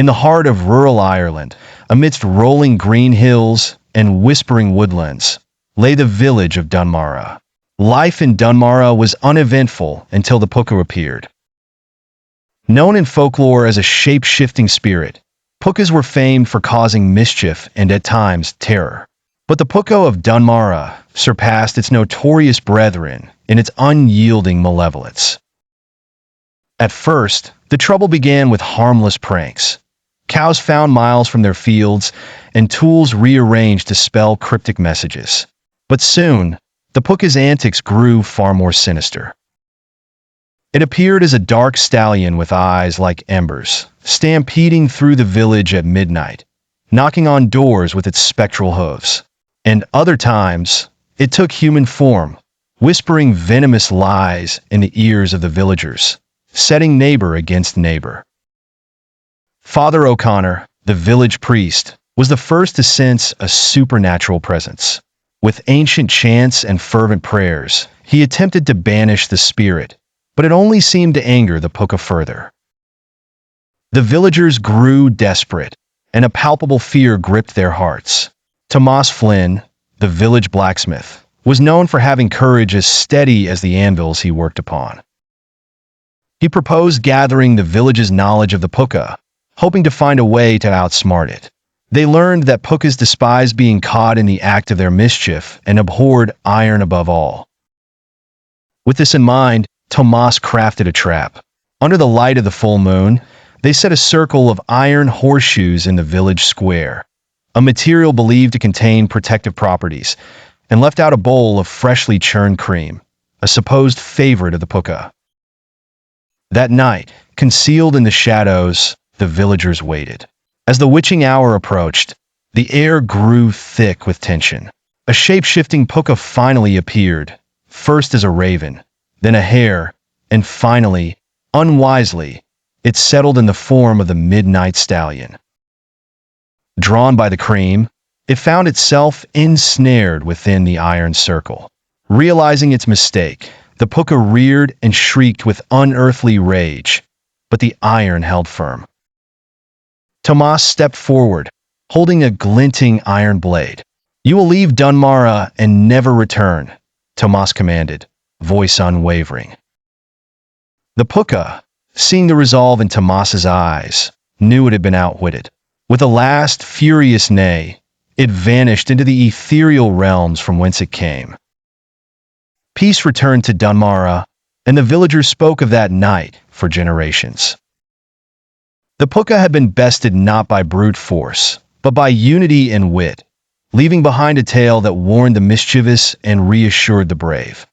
In the heart of rural Ireland, amidst rolling green hills and whispering woodlands, lay the village of Dunmara. Life in Dunmara was uneventful until the Pooka appeared. Known in folklore as a shape-shifting spirit, Pookas were famed for causing mischief and at times terror. But the Pooka of Dunmara surpassed its notorious brethren in its unyielding malevolence. At first, the trouble began with harmless pranks. Cows found miles from their fields, and tools rearranged to spell cryptic messages. But soon, the Pooka's antics grew far more sinister. It appeared as a dark stallion with eyes like embers, stampeding through the village at midnight, knocking on doors with its spectral hooves. And other times, it took human form, whispering venomous lies in the ears of the villagers, setting neighbor against neighbor. Father O'Connor, the village priest, was the first to sense a supernatural presence. With ancient chants and fervent prayers, he attempted to banish the spirit, but it only seemed to anger the Pooka further. The villagers grew desperate, and a palpable fear gripped their hearts. Tomas Flynn, the village blacksmith, was known for having courage as steady as the anvils he worked upon. He proposed gathering the village's knowledge of the Pooka, hoping to find a way to outsmart it. They learned that Pookas despised being caught in the act of their mischief and abhorred iron above all. With this in mind, Tomas crafted a trap. Under the light of the full moon, they set a circle of iron horseshoes in the village square, a material believed to contain protective properties, and left out a bowl of freshly churned cream, a supposed favorite of the Pooka. That night, concealed in the shadows, the villagers waited. As the witching hour approached, the air grew thick with tension. A shape-shifting Pooka finally appeared, first as a raven, then a hare, and finally, unwisely, it settled in the form of the midnight stallion. Drawn by the cream, it found itself ensnared within the iron circle. Realizing its mistake, the Pooka reared and shrieked with unearthly rage, but the iron held firm. Tomas stepped forward, holding a glinting iron blade. "You will leave Dunmara and never return," Tomas commanded, voice unwavering. The Pooka, seeing the resolve in Tomas's eyes, knew it had been outwitted. With a last furious neigh, it vanished into the ethereal realms from whence it came. Peace returned to Dunmara, and the villagers spoke of that night for generations. The Pooka had been bested not by brute force, but by unity and wit, leaving behind a tale that warned the mischievous and reassured the brave.